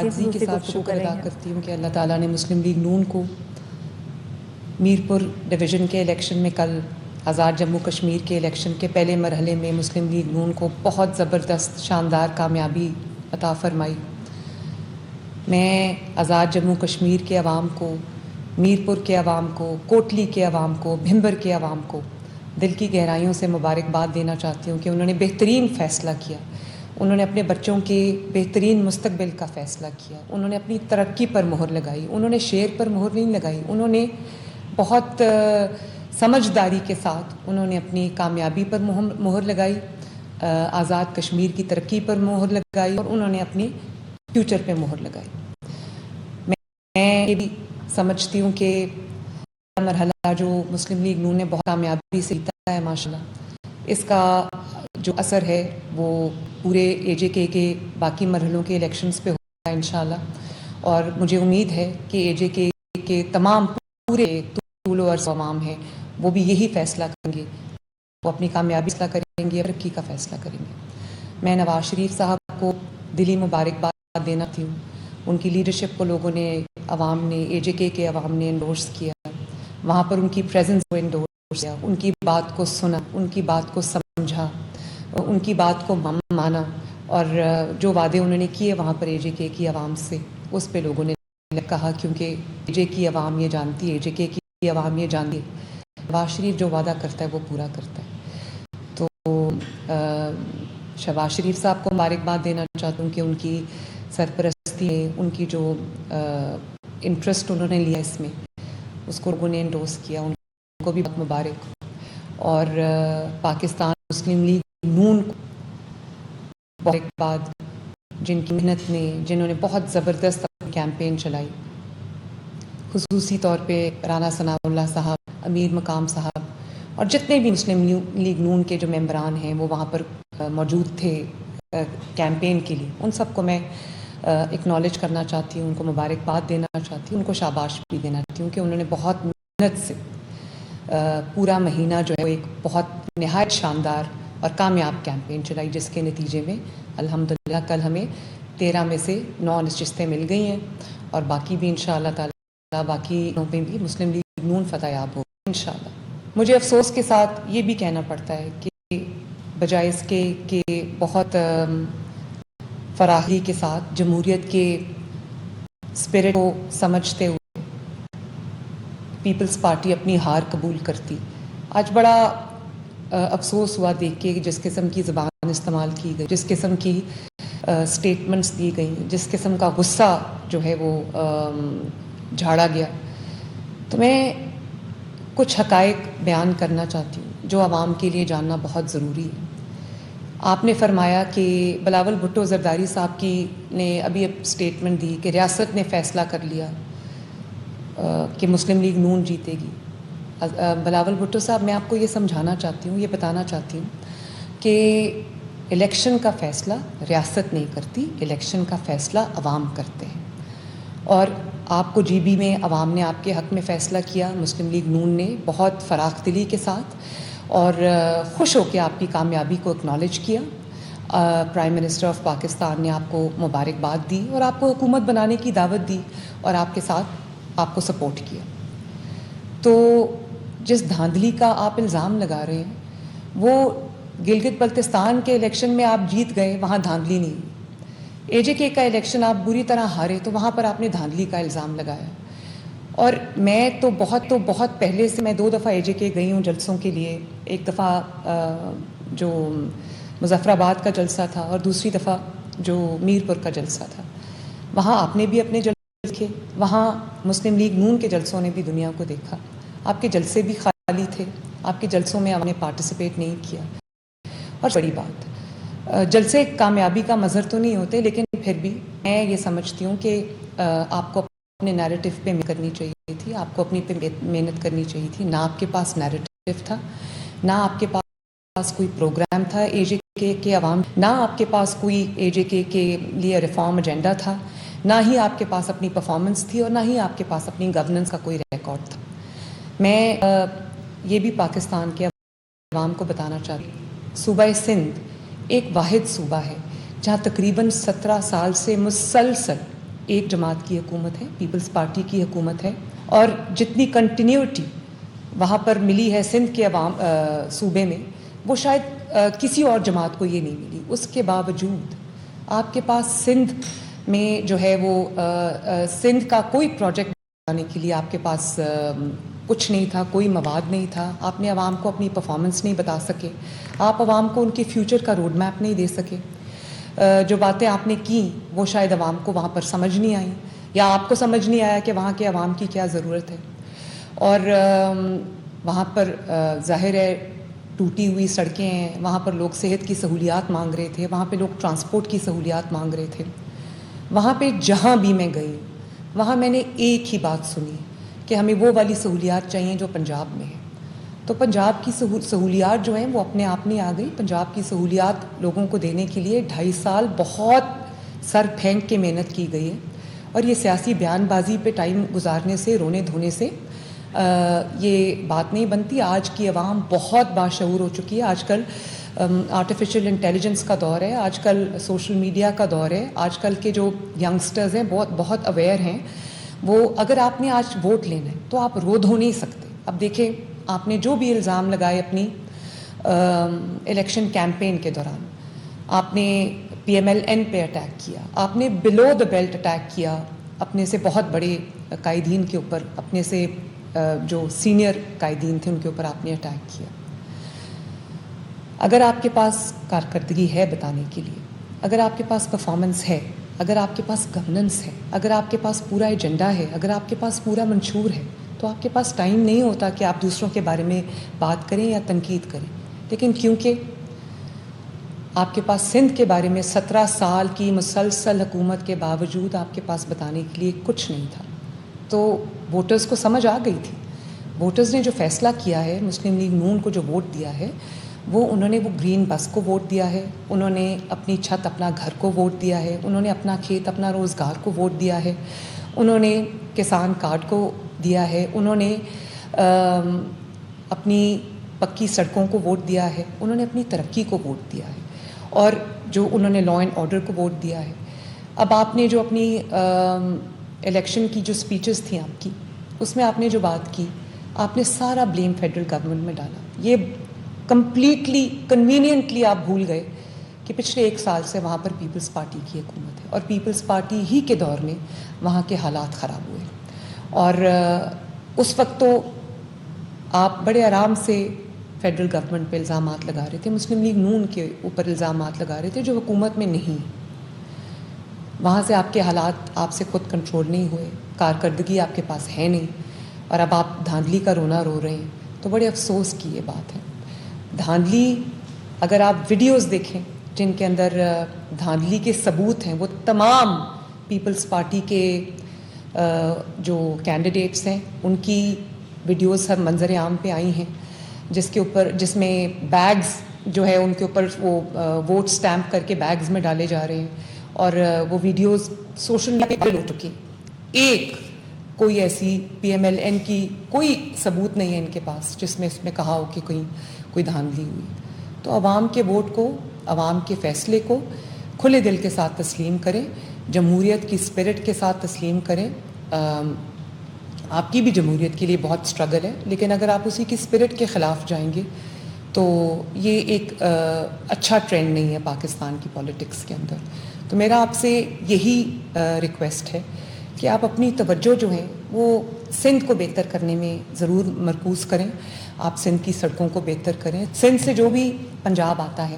آجزی کے ساتھ شکر ادا کرتی ہوں کہ اللہ تعالیٰ نے مسلم لیگ نون کو میرپور ڈویژن کے الیکشن میں کل آزاد جموں کشمیر کے الیکشن کے پہلے مرحلے میں مسلم لیگ نون کو بہت زبردست شاندار کامیابی عطا فرمائی۔ میں آزاد جموں کشمیر کے عوام کو، میرپور کے عوام کو، کوٹلی کے عوام کو، بھمبر کے عوام کو دل کی گہرائیوں سے مبارکباد دینا چاہتی ہوں کہ انہوں نے بہترین فیصلہ کیا۔ انہوں نے اپنے بچوں کے بہترین مستقبل کا فیصلہ کیا۔ انہوں نے اپنی ترقی پر مہر لگائی۔ انہوں نے شیر پر مہر نہیں لگائی، انہوں نے بہت سمجھداری کے ساتھ انہوں نے اپنی کامیابی پر مہر لگائی، آزاد کشمیر کی ترقی پر مہر لگائی، اور انہوں نے اپنی فیوچر پہ مہر لگائی۔ میں یہ بھی سمجھتی ہوں کہ مرحلہ جو مسلم لیگ نون نے بہت کامیابی سے جیتا ہے ماشاءاللہ، اس کا جو اثر ہے وہ پورے اے جے کے باقی مرحلوں کے الیکشنز پہ ہوگا انشاءاللہ، اور مجھے امید ہے کہ اے جے کے تمام پورے طول و عرض عوام ہیں وہ بھی یہی فیصلہ کریں گے، وہ اپنی کامیابی فیصلہ کریں گے، ترقی کا فیصلہ کریں گے۔ میں نواز شریف صاحب کو دلی مبارکباد دینا تھی، ان کی لیڈرشپ کو لوگوں نے، عوام نے، اے جے کے عوام نے انڈورس کیا، وہاں پر ان کی پریزنس کو انڈورس کیا، ان کی بات کو سنا، ان کی بات کو سمجھا، ان کی بات کو مانا، اور جو وعدے انہوں نے کیے وہاں پر اے جے کے عوام سے، اس پہ لوگوں نے کہا، کیونکہ اے جے کی عوام یہ جانتی ہے، اے جے کی عوام یہ جانتی ہے شہباز شریف جو وعدہ کرتا ہے وہ پورا کرتا ہے۔ تو شہباز شریف صاحب کو مبارکباد دینا چاہتا ہوں کہ ان کی سرپرستی میں، ان کی جو انٹرسٹ انہوں نے لیا اس میں، اس کو لوگوں نے انڈورس کیا، ان کو بھی بہت مبارک۔ اور پاکستان مسلم لیگ نون کو مبارکباد، جن کی محنت نے، جنہوں نے بہت زبردست کیمپین چلائی، خصوصی طور پہ رانا ثناء اللہ صاحب، امیر مقام صاحب، اور جتنے بھی مسلم لیگ نون کے جو ممبران ہیں وہ وہاں پر موجود تھے کیمپین کے لیے، ان سب کو میں اکنالج کرنا چاہتی ہوں، ان کو مبارکباد دینا چاہتی ہوں، ان کو شاباش بھی دینا چاہتی ہوں کہ انہوں نے بہت محنت سے پورا مہینہ جو ہے وہ ایک بہت نہایت شاندار اور کامیاب کیمپین چلائی، جس کے نتیجے میں الحمدللہ کل ہمیں 13 میں سے 9 نشستیں مل گئی ہیں، اور باقی بھی انشاءاللہ تعالی باقی پہ بھی مسلم لیگ نون فتح یاب ہوگا انشاءاللہ۔ مجھے افسوس کے ساتھ یہ بھی کہنا پڑتا ہے کہ بجائے اس کے کہ بہت فراخی کے ساتھ جمہوریت کے اسپرٹ کو سمجھتے ہوئے پیپلز پارٹی اپنی ہار قبول کرتی، آج بڑا افسوس ہوا دیکھ کے جس قسم کی زبان استعمال کی گئی، جس قسم کی سٹیٹمنٹس دی گئیں، جس قسم کا غصہ جو ہے وہ جھاڑا گیا۔ تو میں کچھ حقائق بیان کرنا چاہتی ہوں جو عوام کے لیے جاننا بہت ضروری ہے۔ آپ نے فرمایا کہ بلاول بھٹو زرداری صاحب کی نے ابھی سٹیٹمنٹ دی کہ ریاست نے فیصلہ کر لیا کہ مسلم لیگ نون جیتے گی۔ بلاول بھٹو صاحب، میں آپ کو یہ سمجھانا چاہتی ہوں، یہ بتانا چاہتی ہوں کہ الیکشن کا فیصلہ ریاست نہیں کرتی، الیکشن کا فیصلہ عوام کرتے ہیں، اور آپ کو جی بی میں عوام نے آپ کے حق میں فیصلہ کیا، مسلم لیگ نون نے بہت فراخ دلی کے ساتھ اور خوش ہو کے آپ کی کامیابی کو اکنالج کیا۔ پرائم منسٹر آف پاکستان نے آپ کو مبارکباد دی اور آپ کو حکومت بنانے کی دعوت دی اور آپ کے ساتھ آپ کو سپورٹ کیا۔ تو جس دھاندلی کا آپ الزام لگا رہے ہیں وہ گلگت بلتستان کے الیکشن میں آپ جیت گئے، وہاں دھاندلی نہیں۔ اے جے کے کا الیکشن آپ بری طرح ہارے تو وہاں پر آپ نے دھاندلی کا الزام لگایا۔ اور میں تو بہت پہلے سے، میں 2 دفعہ اے جے کے گئی ہوں جلسوں کے لیے، ایک دفعہ جو مظفر آباد کا جلسہ تھا اور دوسری دفعہ جو میرپور کا جلسہ تھا، وہاں آپ نے بھی اپنے جلسے دیکھے، وہاں مسلم لیگ نون کے جلسوں نے بھی دنیا کو دیکھا، آپ کے جلسے بھی خالی تھے، آپ کے جلسوں میں آپ نے پارٹیسپیٹ نہیں کیا۔ اور بڑی بات، جلسے کامیابی کا مظہر تو نہیں ہوتے، لیکن پھر بھی میں یہ سمجھتی ہوں کہ آپ کو اپنے نیریٹو پہ محنت کرنی چاہیے تھی، آپ کو اپنی پہ محنت کرنی چاہیے تھی۔ نہ آپ کے پاس نیریٹو تھا، نہ آپ کے پاس کوئی پروگرام تھا اے جے کے عوام، نہ آپ کے پاس کوئی اے جے کے لیے ریفارم ایجنڈا تھا، نہ ہی آپ کے پاس اپنی پرفارمنس تھی، اور نہ ہی آپ کے پاس اپنی گورننس کا کوئی ریکارڈ تھا۔ میں یہ بھی پاکستان کے عوام کو بتانا چاہتی ہوں، صوبہ سندھ ایک واحد صوبہ ہے جہاں تقریباً 17 سال سے مسلسل ایک جماعت کی حکومت ہے, پیپلز پارٹی کی حکومت ہے, اور جتنی کنٹینیوٹی وہاں پر ملی ہے سندھ کے عوام صوبے میں, وہ شاید کسی اور جماعت کو یہ نہیں ملی. اس کے باوجود آپ کے پاس سندھ میں جو ہے وہ سندھ کا کوئی پروجیکٹ بنانے کے لیے آپ کے پاس کچھ نہیں تھا, کوئی مواد نہیں تھا. آپ نے عوام کو اپنی پرفارمنس نہیں بتا سکے, آپ عوام کو ان کے فیوچر کا روڈ میپ نہیں دے سکے. جو باتیں آپ نے کی وہ شاید عوام کو وہاں پر سمجھ نہیں آئیں, یا آپ کو سمجھ نہیں آیا کہ وہاں کے عوام کی کیا ضرورت ہے. اور وہاں پر ظاہر ہے ٹوٹی ہوئی سڑکیں ہیں, وہاں پر لوگ صحت کی سہولیات مانگ رہے تھے, وہاں پہ لوگ ٹرانسپورٹ کی سہولیات مانگ رہے تھے. وہاں پہ جہاں بھی میں گئی وہاں میں نے ایک ہی بات سنی کہ ہمیں وہ والی سہولیات چاہیے جو پنجاب میں ہے. تو پنجاب کی سہولیات جو ہیں وہ اپنے آپ نہیں آ گئی. پنجاب کی سہولیات لوگوں کو دینے کے لیے 2.5 سال بہت سر پھینک کے محنت کی گئی ہے, اور یہ سیاسی بیان بازی پہ ٹائم گزارنے سے, رونے دھونے سے یہ بات نہیں بنتی. آج کی عوام بہت باشعور ہو چکی ہے. آج کل آرٹیفیشل انٹیلیجنس کا دور ہے, آج کل سوشل میڈیا کا دور ہے. آج کل کے جو ینگسٹرز ہیں بہت اویئر ہیں. وہ اگر آپ نے آج ووٹ لینا ہے تو آپ رو دھو نہیں سکتے. اب دیکھیں آپ نے جو بھی الزام لگائے اپنی الیکشن کیمپین کے دوران, آپ نے PMLN پہ اٹیک کیا, آپ نے بلو دا بیلٹ اٹیک کیا اپنے سے بہت بڑے قائدین کے اوپر, اپنے سے جو سینئر قائدین تھے ان کے اوپر آپ نے اٹیک کیا. اگر آپ کے پاس کارکردگی ہے بتانے کے لیے, اگر آپ کے پاس پرفارمنس ہے, اگر آپ کے پاس گورننس ہے, اگر آپ کے پاس پورا ایجنڈا ہے, اگر آپ کے پاس پورا منشور ہے, تو آپ کے پاس ٹائم نہیں ہوتا کہ آپ دوسروں کے بارے میں بات کریں یا تنقید کریں. لیکن کیونکہ آپ کے پاس سندھ کے بارے میں 17 سال کی مسلسل حکومت کے باوجود آپ کے پاس بتانے کے لیے کچھ نہیں تھا, تو ووٹرز کو سمجھ آ گئی تھی. ووٹرز نے جو فیصلہ کیا ہے, مسلم لیگ نون کو جو ووٹ دیا ہے, وہ انہوں نے وہ گرین بس کو ووٹ دیا ہے, انہوں نے اپنی چھت اپنا گھر کو ووٹ دیا ہے, انہوں نے اپنا کھیت اپنا روزگار کو ووٹ دیا ہے, انہوں نے کسان کارڈ کو دیا ہے, انہوں نے اپنی پکی سڑکوں کو ووٹ دیا ہے, انہوں نے اپنی ترقی کو ووٹ دیا ہے, اور جو انہوں نے لا اینڈ آرڈر کو ووٹ دیا ہے. اب آپ نے جو اپنی الیکشن کی جو سپیچز تھیں آپ کی, اس میں آپ نے جو بات کی, آپ نے سارا بلیم فیڈرل گورنمنٹ میں ڈالا. یہ کمپلیٹلی کنوینئنٹلی آپ بھول گئے کہ پچھلے 1 سال سے وہاں پر پیپلز پارٹی کی حکومت ہے, اور پیپلز پارٹی ہی کے دور میں وہاں کے حالات خراب ہوئے. اور اس وقت تو آپ بڑے آرام سے فیڈرل گورنمنٹ پہ الزامات لگا رہے تھے, مسلم لیگ نون کے اوپر الزامات لگا رہے تھے جو حکومت میں نہیں. وہاں سے آپ کے حالات آپ سے خود کنٹرول نہیں ہوئے, کارکردگی آپ کے پاس ہے نہیں, اور اب آپ دھاندلی کا رونا رو رہے ہیں. تو بڑے افسوس کی یہ بات ہے. دھاندلی, اگر آپ ویڈیوز دیکھیں جن کے اندر دھاندلی کے ثبوت ہیں, وہ تمام پیپلز پارٹی کے جو کینڈیڈیٹس ہیں ان کی ویڈیوز ہر منظر عام پہ آئی ہیں, جس میں بیگز جو ہے ان کے اوپر وہ ووٹ سٹیمپ کر کے بیگز میں ڈالے جا رہے ہیں, اور وہ ویڈیوز سوشل میڈیا پہ ہو چکی. ایک کوئی ایسی PMLN کی کوئی ثبوت نہیں ہے ان کے پاس جس میں اس میں کہا ہو کہ کوئی دھاندلی ہوئی. تو عوام کے ووٹ کو, عوام کے فیصلے کو کھلے دل کے ساتھ تسلیم کریں, جمہوریت کی اسپرٹ کے ساتھ تسلیم کریں. آپ کی بھی جمہوریت کے لیے بہت سٹرگل ہے, لیکن اگر آپ اسی کی اسپرٹ کے خلاف جائیں گے تو یہ ایک اچھا ٹرینڈ نہیں ہے پاکستان کی پولیٹکس کے اندر. تو میرا آپ سے یہی ریکویسٹ ہے کہ آپ اپنی توجہ جو ہے وہ سندھ کو بہتر کرنے میں ضرور مرکوز کریں. آپ سندھ کی سڑکوں کو بہتر کریں. سندھ سے جو بھی پنجاب آتا ہے,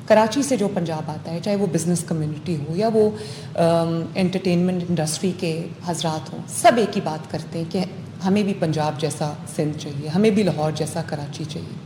کراچی سے جو پنجاب آتا ہے, چاہے وہ بزنس کمیونٹی ہو یا وہ انٹرٹینمنٹ انڈسٹری کے حضرات ہوں, سب ایک ہی بات کرتے ہیں کہ ہمیں بھی پنجاب جیسا سندھ چاہیے, ہمیں بھی لاہور جیسا کراچی چاہیے.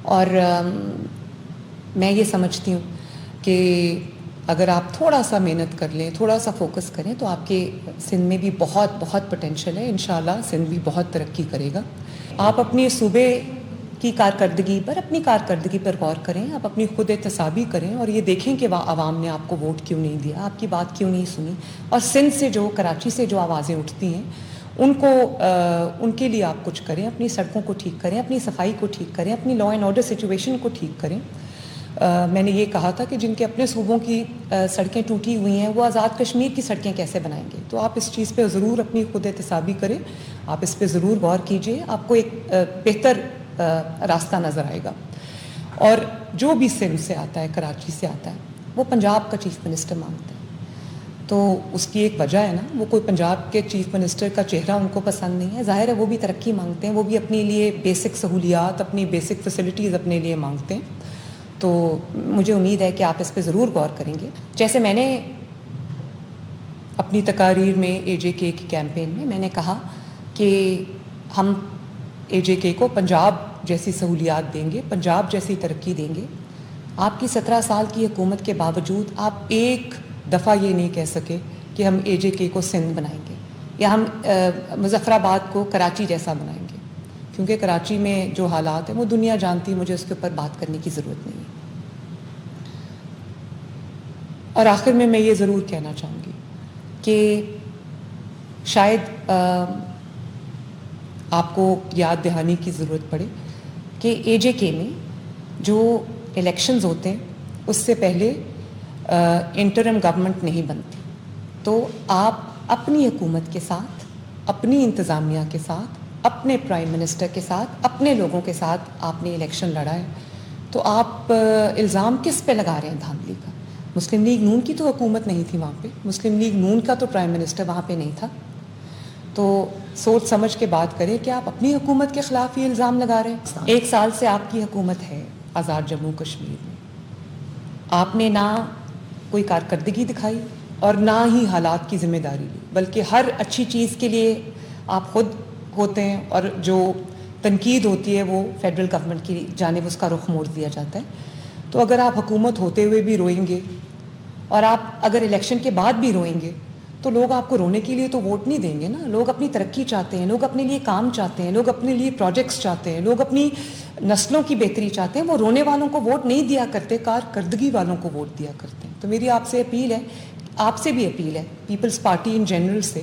اور میں یہ سمجھتی ہوں کہ اگر آپ تھوڑا سا محنت کر لیں, تھوڑا سا فوکس کریں, تو آپ کے سندھ میں بھی بہت بہت پوٹینشیل ہے. انشاءاللہ سندھ بھی بہت ترقی کرے گا. آپ اپنے صوبے کی کارکردگی پر, اپنی کارکردگی پر غور کریں, آپ اپنی خود احتسابی کریں, اور یہ دیکھیں کہ عوام نے آپ کو ووٹ کیوں نہیں دیا, آپ کی بات کیوں نہیں سنی. اور سندھ سے جو, کراچی سے جو آوازیں اٹھتی ہیں ان کے لیے آپ کچھ کریں. اپنی سڑکوں کو ٹھیک کریں, اپنی صفائی کو ٹھیک کریں, اپنی لا اینڈ آرڈر سچویشن کو ٹھیک کریں. میں نے یہ کہا تھا کہ جن کے اپنے صوبوں کی سڑکیں ٹوٹی ہوئی ہیں وہ آزاد کشمیر کی سڑکیں کیسے بنائیں گے. تو آپ اس چیز پہ ضرور اپنی خود احتسابی کریں, آپ اس پہ ضرور غور کیجئے, آپ کو ایک بہتر راستہ نظر آئے گا. اور جو بھی سندھ سے آتا ہے, کراچی سے آتا ہے, وہ پنجاب کا چیف منسٹر مانگتا ہے. تو اس کی ایک وجہ ہے نا, وہ کوئی پنجاب کے چیف منسٹر کا چہرہ ان کو پسند نہیں ہے. ظاہر ہے وہ بھی ترقی مانگتے ہیں, وہ بھی اپنے لیے بیسک سہولیات, اپنی بیسک فیسلٹیز اپنے لیے مانگتے ہیں. تو مجھے امید ہے کہ آپ اس پہ ضرور غور کریں گے. جیسے میں نے اپنی تقاریر میں اے جے کے کی کیمپین میں نے کہا کہ ہم اے جے کے کو پنجاب جیسی سہولیات دیں گے, پنجاب جیسی ترقی دیں گے. آپ کی 17 سال کی حکومت کے باوجود آپ ایک دفعہ یہ نہیں کہہ سکے کہ ہم اے جے کے کو سندھ بنائیں گے یا ہم مظفر آباد کو کراچی جیسا بنائیں گے, کیونکہ کراچی میں جو حالات ہیں وہ دنیا جانتی, مجھے اس کے اوپر بات کرنے کی ضرورت نہیں ہے. اور آخر میں یہ ضرور کہنا چاہوں گی کہ شاید آپ کو یاد دہانی کی ضرورت پڑے کہ اے جے کے میں جو الیکشنز ہوتے ہیں اس سے پہلے انٹرم گورنمنٹ نہیں بنتی. تو آپ اپنی حکومت کے ساتھ, اپنی انتظامیہ کے ساتھ, اپنے پرائم منسٹر کے ساتھ, اپنے لوگوں کے ساتھ آپ نے الیکشن لڑا ہے. تو آپ الزام کس پہ لگا رہے ہیں دھاندلی کا؟ مسلم لیگ نون کی تو حکومت نہیں تھی وہاں پہ, مسلم لیگ نون کا تو پرائم منسٹر وہاں پہ نہیں تھا. تو سوچ سمجھ کے بات کریں کہ آپ اپنی حکومت کے خلاف یہ الزام لگا رہے ہیں. 1 سال سے آپ کی حکومت ہے آزاد جموں کشمیر میں, آپ نے نہ کوئی کارکردگی دکھائی اور نہ ہی حالات کی ذمہ داری لی, بلکہ ہر اچھی چیز کے لیے آپ خود ہوتے ہیں اور جو تنقید ہوتی ہے وہ فیڈرل گورنمنٹ کی جانب اس کا رخ موڑ دیا جاتا ہے. تو اگر آپ حکومت ہوتے ہوئے بھی روئیں گے اور آپ اگر الیکشن کے بعد بھی روئیں گے تو لوگ آپ کو رونے کے لیے تو ووٹ نہیں دیں گے نا. لوگ اپنی ترقی چاہتے ہیں, لوگ اپنے لیے کام چاہتے ہیں, لوگ اپنے لیے پروجیکٹس چاہتے ہیں, لوگ اپنی نسلوں کی بہتری چاہتے ہیں. وہ رونے والوں کو ووٹ نہیں دیا کرتے, کارکردگی والوں کو ووٹ دیا کرتے ہیں. تو میری آپ سے اپیل ہے, آپ سے بھی اپیل ہے, پیپلز پارٹی ان جنرل سے,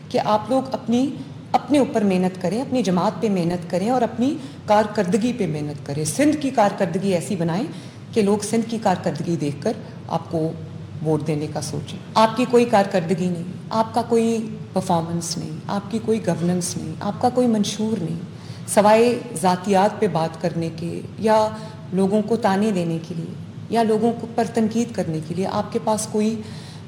کہ آپ لوگ اپنے اوپر محنت کریں, اپنی جماعت پہ محنت کریں اور اپنی کارکردگی پہ محنت کریں. سندھ کی کارکردگی ایسی بنائیں کہ لوگ سندھ کی کارکردگی دیکھ کر آپ کو ووٹ دینے کا سوچیں. آپ کی کوئی کارکردگی نہیں, آپ کا کوئی پرفارمنس نہیں, آپ کی کوئی گورننس نہیں, آپ کا کوئی منشور نہیں, سوائے ذاتیات پہ بات کرنے کے یا لوگوں کو تانے دینے کے لیے یا لوگوں کو پر تنقید کرنے کے لیے آپ کے پاس کوئی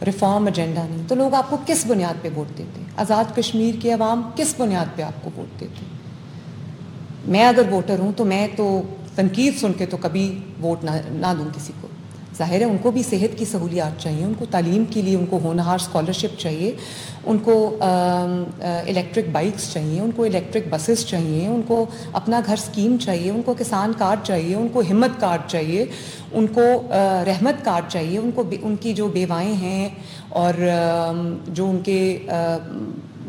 ریفارم ایجنڈا نہیں. تو لوگ آپ کو کس بنیاد پہ ووٹ دیتے ہیں؟ آزاد کشمیر کے عوام کس بنیاد پہ آپ کو ووٹ دیتے ہیں؟ میں اگر ووٹر ہوں تو میں تو تنقید سن کے تو کبھی ووٹ نہ دوں کسی کو. ظاہر ہے ان کو بھی صحت کی سہولیات چاہیے, ان کو تعلیم کے لیے ان کو ہونہار اسکالرشپ چاہیے, ان کو الیکٹرک بائکس چاہیے, ان کو الیکٹرک بسز چاہیے, ان کو اپنا گھر اسکیم چاہیے, ان کو کسان کارڈ چاہیے, ان کو ہمت کارڈ چاہیے, ان کو رحمت کارڈ چاہیے, ان کی جو بیوائیں ہیں اور جو ان کے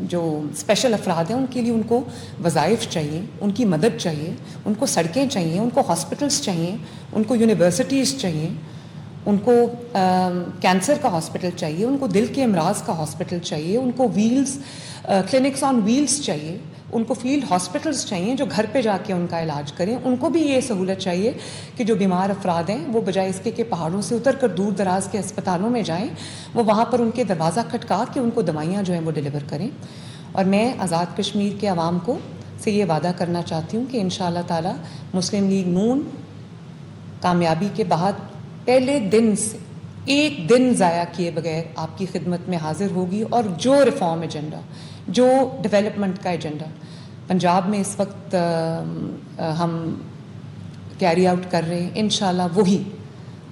جو اسپیشل افراد ہیں ان کے لیے ان کو وظائف چاہیے, ان کی مدد چاہیے, ان کو سڑکیں چاہیے, ان کو ہاسپٹلس چاہیے, ان کو یونیورسٹیز چاہیے, ان کو کینسر کا ہاسپٹل چاہیے, ان کو دل کے امراض کا ہاسپٹل چاہیے, ان کو کلینکس آن ویلز چاہیے, ان کو فیلڈ ہاسپٹلس چاہیے جو گھر پہ جا کے ان کا علاج کریں. ان کو بھی یہ سہولت چاہیے کہ جو بیمار افراد ہیں وہ بجائے اس کے کہ پہاڑوں سے اتر کر دور دراز کے اسپتالوں میں جائیں, وہ وہاں پر ان کے دروازہ کھٹکا کے ان کو دوائیاں جو ہیں وہ ڈلیور کریں. اور میں آزاد کشمیر کے عوام کو سے یہ وعدہ کرنا چاہتی ہوں کہ انشاءاللہ تعالی مسلم لیگ نون کامیابی کے بعد پہلے دن سے ایک دن ضائع کیے بغیر آپ کی خدمت میں حاضر ہوگی, اور جو ریفارم ایجنڈا, جو ڈیولپمنٹ کا ایجنڈا پنجاب میں اس وقت ہم کیری آؤٹ کر رہے ہیں, انشاءاللہ وہی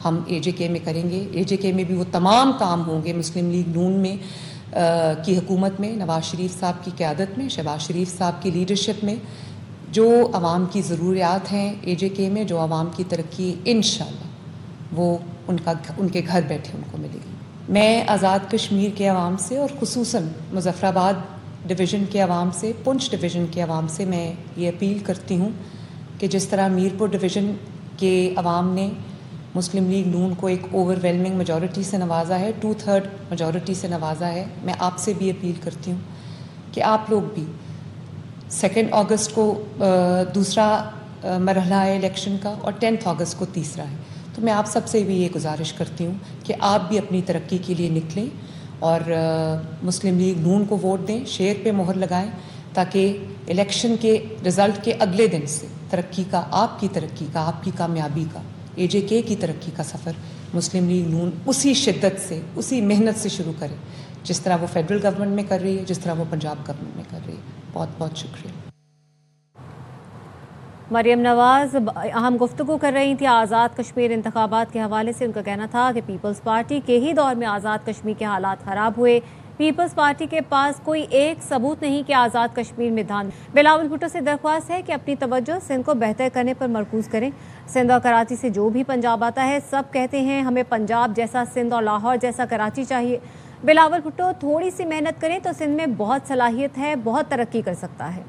ہم اے جے کے میں کریں گے. اے جے کے میں بھی وہ تمام کام ہوں گے مسلم لیگ نون میں کی حکومت میں, نواز شریف صاحب کی قیادت میں, شہباز شریف صاحب کی لیڈرشپ میں, جو عوام کی ضروریات ہیں اے جے کے میں, جو عوام کی ترقی انشاءاللہ وہ ان کے گھر بیٹھے ان کو ملے گی. میں آزاد کشمیر کے عوام سے اور خصوصاً مظفر آباد ڈویژن کے عوام سے, پنچ ڈویژن کے عوام سے میں یہ اپیل کرتی ہوں کہ جس طرح میرپور ڈویژن کے عوام نے مسلم لیگ نون کو ایک اوور ویلمنگ میجورٹی سے نوازا ہے, 2/3 میجورٹی سے نوازا ہے, میں آپ سے بھی اپیل کرتی ہوں کہ آپ لوگ بھی 2 اگست کو دوسرا مرحلہ ہے الیکشن کا اور 10 اگست کو تیسرا ہے. تو میں آپ سب سے بھی یہ گزارش کرتی ہوں کہ آپ بھی اپنی ترقی کے لیے نکلیں اور مسلم لیگ نون کو ووٹ دیں، شیر پہ مہر لگائیں، تاکہ الیکشن کے رزلٹ کے اگلے دن سے ترقی کا، آپ کی ترقی کا، آپ کی کامیابی کا، اے جے کے کی ترقی کا سفر مسلم لیگ نون اسی شدت سے، اسی محنت سے شروع کرے جس طرح وہ فیڈرل گورنمنٹ میں کر رہی ہے، جس طرح وہ پنجاب گورنمنٹ میں کر رہی ہے۔ بہت بہت شکریہ۔ مریم نواز اہم گفتگو کر رہی تھی آزاد کشمیر انتخابات کے حوالے سے۔ ان کا کہنا تھا کہ پیپلز پارٹی کے ہی دور میں آزاد کشمیر کے حالات خراب ہوئے، پیپلز پارٹی کے پاس کوئی ایک ثبوت نہیں کہ آزاد کشمیر میں بلاول بھٹو سے درخواست ہے کہ اپنی توجہ سندھ کو بہتر کرنے پر مرکوز کریں۔ سندھ اور کراچی سے جو بھی پنجاب آتا ہے سب کہتے ہیں ہمیں پنجاب جیسا سندھ اور لاہور جیسا کراچی چاہیے۔ بلاول بھٹو تھوڑی سی محنت کریں تو سندھ میں بہت صلاحیت ہے، بہت ترقی کر سکتا ہے۔